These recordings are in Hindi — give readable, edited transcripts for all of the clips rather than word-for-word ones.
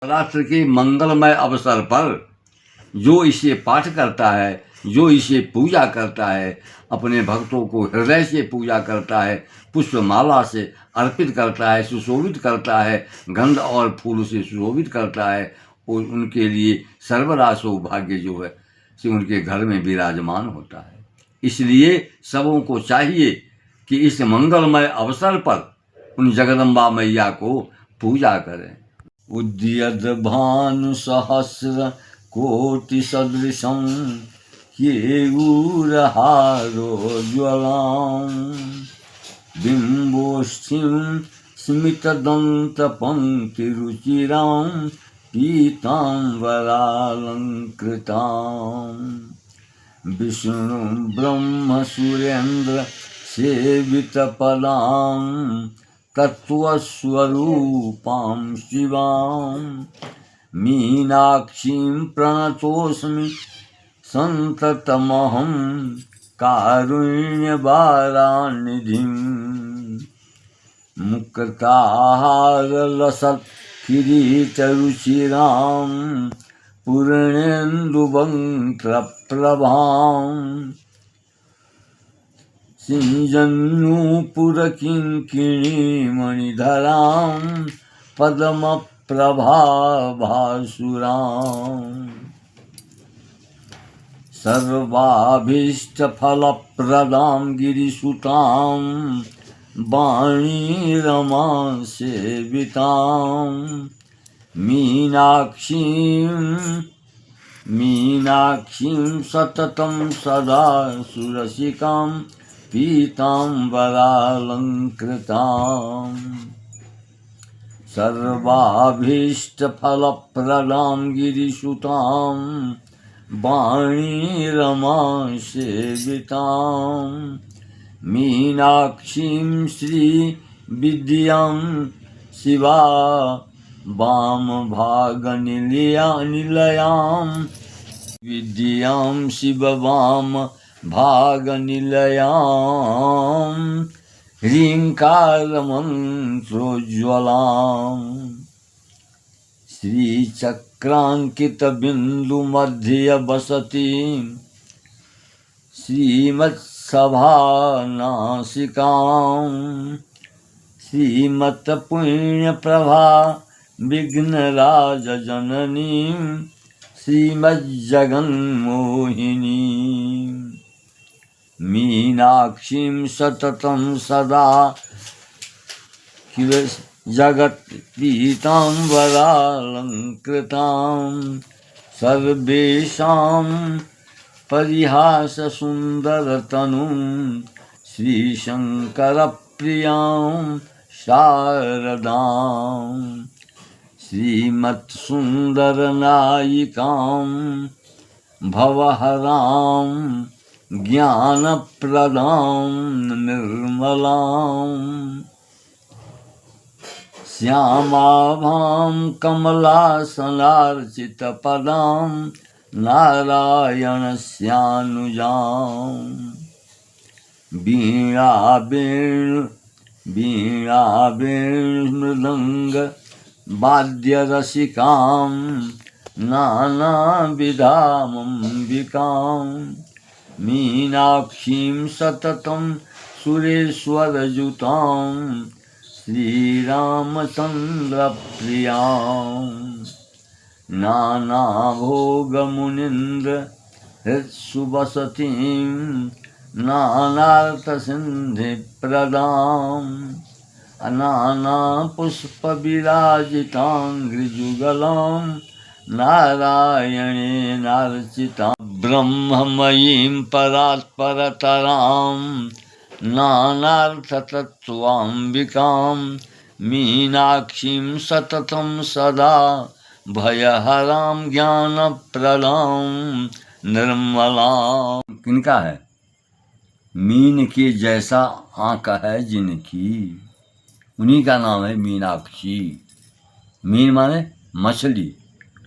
नवरात्र के मंगलमय अवसर पर जो इसे पाठ करता है, जो इसे पूजा करता है, अपने भक्तों को हृदय से पूजा करता है, पुष्पमाला से अर्पित करता है, सुशोभित करता है, गंध और फूल से सुशोभित करता है, और उनके लिए सर्वदा सौभाग्य जो है से उनके घर में विराजमान होता है। इसलिए सबों को चाहिए कि इस मंगलमय अवसर पर उन जगदम्बा मैया को पूजा करें। उद्यत भानु सहस्र कोटि सदृशं केयूरहारोज्ज्वलां बिम्बोष्ठीं स्मितदन्तपङ्क्तिरुचिरां पीताम्बरालङ्कृतां विष्णु ब्रह्म सुरेन्द्र सेवितपदां तत्त्वस्वरूपां शिवां मीनाक्षीं प्रणतोऽस्मि सन्ततमहं कारुण्यवारानिधिं मुक्ताहारलसत्किरीटरुचिरां पूर्णेन्दुवक्त्रप्रभां सिञ्जन्नूपुरकिङ्किणीमणिधरां पद्मप्रभाभासुरां सर्वाभीष्टफलप्रदां गिरिसुतां वाणीरमां सेवितां मीनाक्षीं सततं सदा सुरसिकां पीताम्बरालङ्कृतां सर्वाभीष्टफलप्रदां गिरिसुतां वाणीरमां सेवितां मीनाक्षीं श्रीविद्यां शिवा वामभागनिलयां विद्यां शिववाम भागनिलयां ह्रीङ्कारमन्त्रोज्ज्वलां श्रीचक्राङ्कितबिन्दुमध्ये श्रीमत्सभानासिकां श्रीमत्पुण्यप्रभा विघ्नराजजननीं श्रीमज्जगन्मोहिनीं मीनाक्षीं सततं सदा जगत्पीताम्बरालङ्कृतां सर्वेषां परिहाससुन्दरतनुं श्रीशङ्करप्रियां शारदां श्रीमत्सुन्दरनायिकां भवहरां ज्ञानप्रदां निर्मलां श्यामाभां कमलासनार्चितपदां नारायणस्यानुजां वीणावेणुमृदङ्गवाद्यरसिकां नानाविधामम्बिकां मीनाक्षीं सततं सुरेश्वरयुतां श्रीरामचन्द्रप्रियां नानाभोगमुनीन्द्रहृत्सुवसतिं नानार्थसिद्धिप्रदां नानापुष्पविराजिताङ्घ्रिजुगलां नारायणेनार्चितां ब्रह्ममयीं परात्परतरां नानार्थतत्त्वाम्बिकां मीनाक्षीं सततं सदा भयहरां ज्ञानप्रदां निर्मलां। किनका है? मीन के जैसा आँख है जिनकी, उन्हीं का नाम है मीनाक्षी। मीन माने मछली,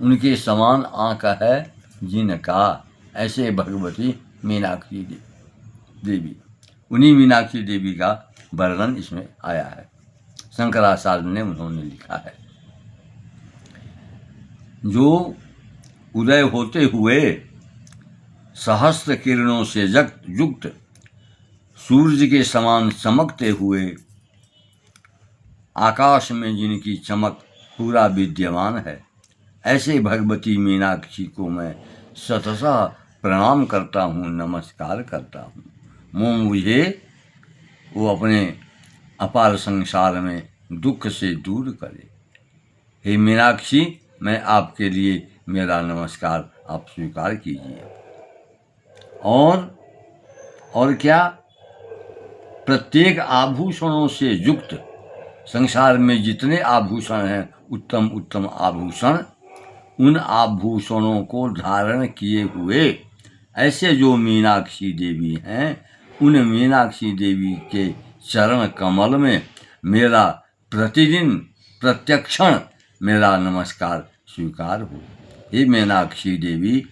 उनके समान आँख है जिनका, ऐसे भगवती मीनाक्षी देवी। उन्हीं मीनाक्षी देवी का वर्णन इसमें आया है, शंकराचार्य ने उन्होंने लिखा है। जो उदय होते हुए सहस्त्र किरणों से युक्त सूरज के समान चमकते हुए आकाश में जिनकी चमक पूरा विद्यमान है, ऐसे भगवती मीनाक्षी को मैं शतशः प्रणाम करता हूँ, नमस्कार करता हूँ। मुझे वो अपने अपार संसार में दुख से दूर करे। हे मीनाक्षी, मैं आपके लिए मेरा नमस्कार आप स्वीकार कीजिए। और क्या, प्रत्येक आभूषणों से युक्त संसार में जितने आभूषण हैं, उत्तम उत्तम आभूषण, उन आभूषणों को धारण किए हुए ऐसे जो मीनाक्षी देवी हैं, उन मीनाक्षी देवी के चरण कमल में मेरा प्रतिदिन प्रत्यक्षण मेरा नमस्कार स्वीकार हो। हे मीनाक्षी देवी,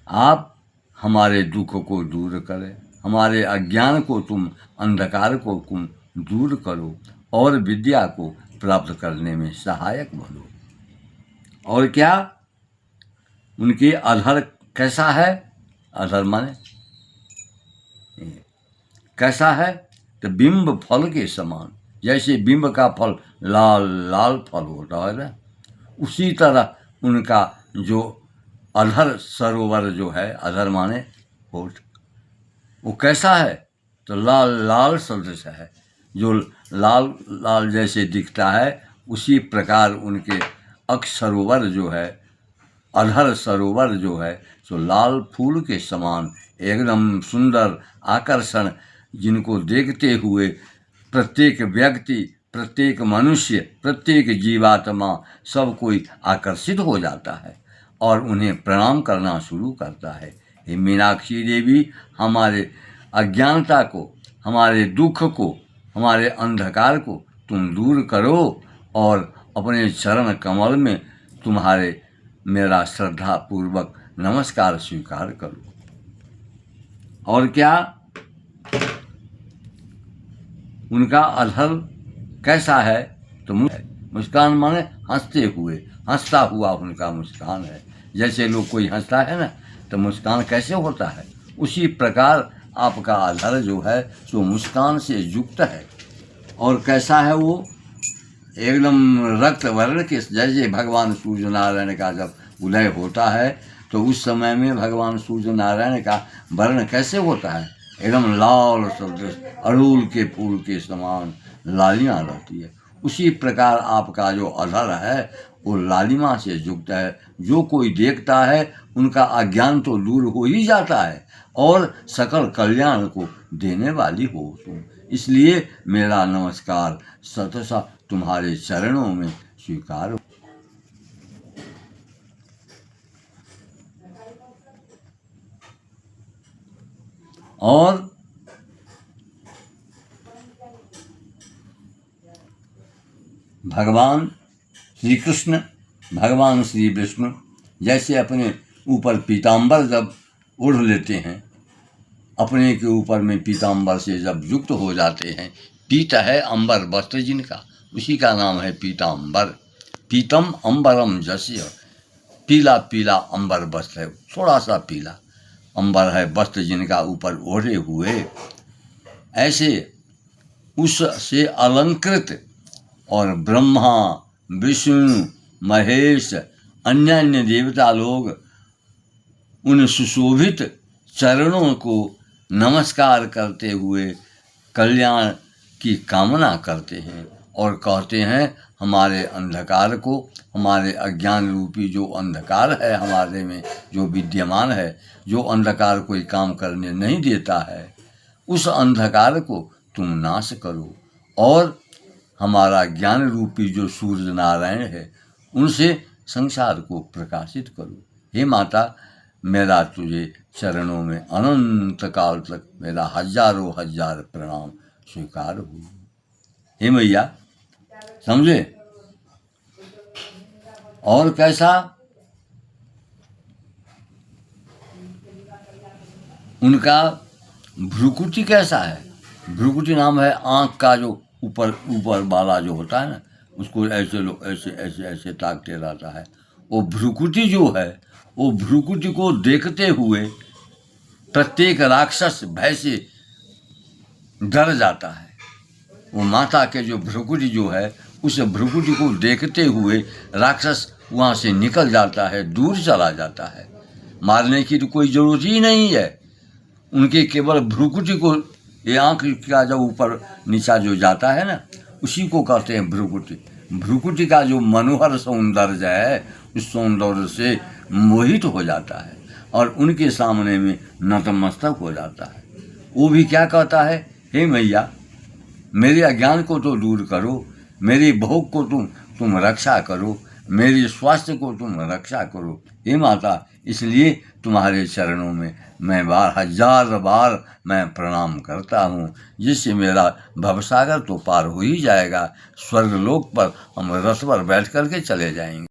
आप हमारे दुख को दूर करें, हमारे अज्ञान को तुम, अंधकार को तुम दूर करो और विद्या को प्राप्त करने में सहायक बनो। और क्या, उनके अधर कैसा है? अधर माने कैसा है? तो बिंब फल के समान, जैसे बिंब का फल लाल लाल फल होता है ना, उसी तरह उनका जो अधर सरोवर जो है, अधर माने होठ, वो कैसा है? तो लाल लाल सदृश है, जो लाल लाल जैसे दिखता है, उसी प्रकार उनके अक्ष सरोवर जो है, अधर सरोवर जो है, सो लाल फूल के समान एकदम सुंदर आकर्षण, जिनको देखते हुए प्रत्येक व्यक्ति, प्रत्येक मनुष्य, प्रत्येक जीवात्मा सब कोई आकर्षित हो जाता है और उन्हें प्रणाम करना शुरू करता है। हे मीनाक्षी देवी, हमारे अज्ञानता को, हमारे दुख को, हमारे अंधकार को तुम दूर करो और अपने चरण कमल में तुम्हारे मेरा श्रद्धा पूर्वक नमस्कार स्वीकार करो। और क्या, उनका अधर कैसा है? तो मुस्कान माने हंसते हुए, हंसता हुआ उनका मुस्कान है। जैसे लोग कोई हंसता है ना, तो मुस्कान कैसे होता है, उसी प्रकार आपका अधर जो है तो मुस्कान से युक्त है। और कैसा है वो? एकदम रक्त वर्ण के, जैसे भगवान सूर्य नारायण का जब उदय होता है तो उस समय में भगवान सूर्य नारायण का वर्ण कैसे होता है? एकदम लाल सदृश, अड़ूल के फूल के समान लालिमा रहती है। उसी प्रकार आपका जो अधर है वो लालिमा से युक्त है। जो कोई देखता है उनका अज्ञान तो दूर हो ही जाता है और सकल कल्याण को देने वाली हो तुम। इसलिए मेरा नमस्कार सतसा तुम्हारे चरणों में स्वीकार हो। और भगवान श्री कृष्ण, भगवान श्री विष्णु जैसे अपने ऊपर पीताम्बर जब ओढ़ लेते हैं, अपने के ऊपर में पीताम्बर से जब युक्त हो जाते हैं, पीत है अंबर वस्त्र जिनका, उसी का नाम है पीताम्बर। पीतम अंबरम जस्य, पीला पीला अंबर वस्त्र है, थोड़ा सा पीला अंबर है वस्त्र जिनका ऊपर ओढ़े हुए, ऐसे उससे अलंकृत और ब्रह्मा विष्णु महेश अन्य अन्य देवता लोग उन सुशोभित चरणों को नमस्कार करते हुए कल्याण की कामना करते हैं और कहते हैं, हमारे अंधकार को, हमारे अज्ञान रूपी जो अंधकार है हमारे में जो विद्यमान है, जो अंधकार कोई काम करने नहीं देता है, उस अंधकार को तुम नाश करो और हमारा ज्ञान रूपी जो सूर्य नारायण है उनसे संसार को प्रकाशित करो। हे माता, मेरा तुझे चरणों में अनंत काल तक मेरा हजारों हजार प्रणाम स्वीकार हो। हे मैया, समझे? और कैसा उनका भ्रुकुटी कैसा है? भ्रुकुटी नाम है आँख का जो ऊपर ऊपर वाला जो होता है ना, उसको ऐसे लोग ऐसे ऐसे ऐसे ताकते रहता है, वो भ्रुकुटी जो है, वो भ्रुकुटी को देखते हुए प्रत्येक राक्षस भय से डर जाता है। वो माता के जो भ्रुकुटी जो है, उस भ्रुकुटी को देखते हुए राक्षस वहाँ से निकल जाता है, दूर चला जाता है। मारने की तो कोई ज़रूरत ही नहीं है। उनके केवल भ्रुकुटी को, ये आँख का जो ऊपर नीचा जो जाता है ना, उसी को कहते हैं भ्रुकुटी। भ्रुकुटी का जो मनोहर सौंदर्य है, उस सौंदर्य से मोहित हो जाता है और उनके सामने में नतमस्तक हो जाता है। वो भी क्या कहता है, हे मैया, मेरे अज्ञान को तो दूर करो, मेरी भोग को तुम रक्षा करो, मेरे स्वास्थ्य को तुम रक्षा करो। हे माता, इसलिए तुम्हारे चरणों में मैं हजार बार मैं प्रणाम करता हूँ, जिससे मेरा भवसागर तो पार हो ही जाएगा। स्वर्गलोक पर हम रथ पर बैठ करके चले जाएंगे।